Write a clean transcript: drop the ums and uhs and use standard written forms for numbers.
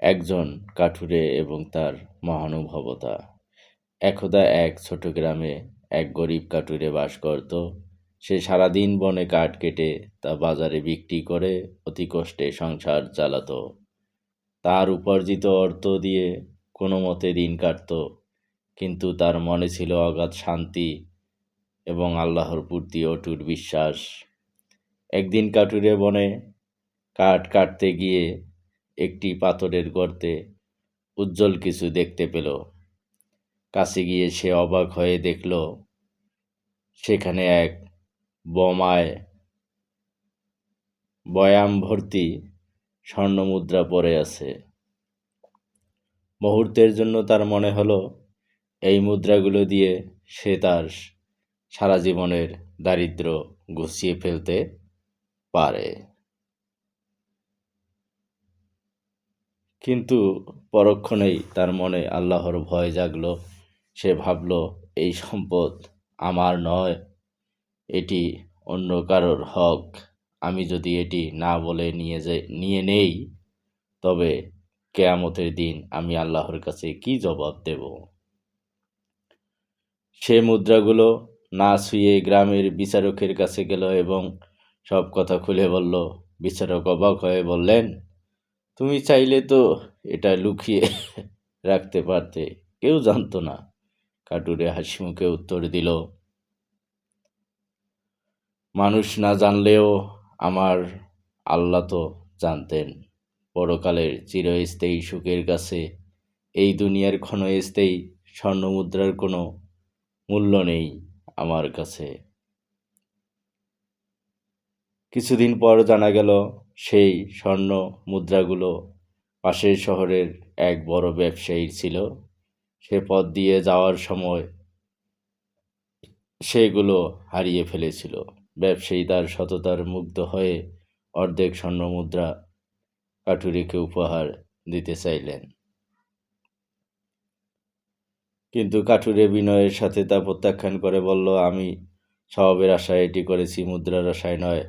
একজন কাঠুরে এবং তার মহানুভবতা। একদা এক ছোট গ্রামে এক গরিব কাঠুরে বাস করত। সে সারাদিন বনে কাঠ কেটে তা বাজারে বিক্রি করে অতি কষ্টে সংসার চালাতো। তার উপার্জিত অর্থ দিয়ে কোনো মতে দিন কাটত, কিন্তু তার মনে ছিল অগাধ শান্তি এবং আল্লাহর প্রতি অটুট বিশ্বাস। একদিন কাঠুরে বনে কাঠ কাটতে গিয়ে একটি পাথরের গর্তে উজ্জ্বল কিছু দেখতে পেল। কাছে গিয়ে সে অবাক হয়ে দেখল সেখানে এক বোমায় বয়াম ভর্তি স্বর্ণমুদ্রা পড়ে আছে। মুহূর্তের জন্য তার মনে হলো এই মুদ্রাগুলো দিয়ে সে তার সারা জীবনের দারিদ্র্য গুছিয়ে ফেলতে পারে। কিন্তু পরক্ষণেই তার মনে আল্লাহর ভয় জাগলো। সে ভাবল, এই সম্পদ আমার নয়, এটি অন্য কারোর হক। আমি যদি এটি না বলে নিয়ে নেই, তবে কেয়ামতের দিন আমি আল্লাহর কাছে কি জবাব দেব? সে মুদ্রাগুলো না ছুঁয়ে গ্রামের বিচারকের কাছে গেল এবং সব কথা খুলে বলল। বিচারক অবাক হয়ে বললেন, তুমি চাইলে তো এটা লুকিয়ে রাখতে পারতে, কেউ জানতো না। কাঠুরে হাসি মুখে উত্তর দিল, মানুষ না জানলেও আমার আল্লাহ তো জানতেন। পরকালের চিরস্থায়ী সুখের কাছে এই দুনিয়ার ক্ষণস্থায়ী স্বর্ণমুদ্রার কোনো মূল্য নেই আমার কাছে। কিছুদিন পর জানা গেল সেই স্বর্ণ মুদ্রাগুলো পাশের শহরের এক বড় ব্যবসায়ীর ছিল। সে পথ দিয়ে যাওয়ার সময় সেগুলো হারিয়ে ফেলেছিল। ব্যবসায়ী তার সততার মুগ্ধ হয়ে অর্ধেক স্বর্ণমুদ্রা কাঠুরেকে উপহার দিতে চাইলেন, কিন্তু কাঠুরে বিনয়ের সাথে তা প্রত্যাখ্যান করে বলল, আমি স্বভাবের আশায় এটি করেছি, মুদ্রার আশায় নয়।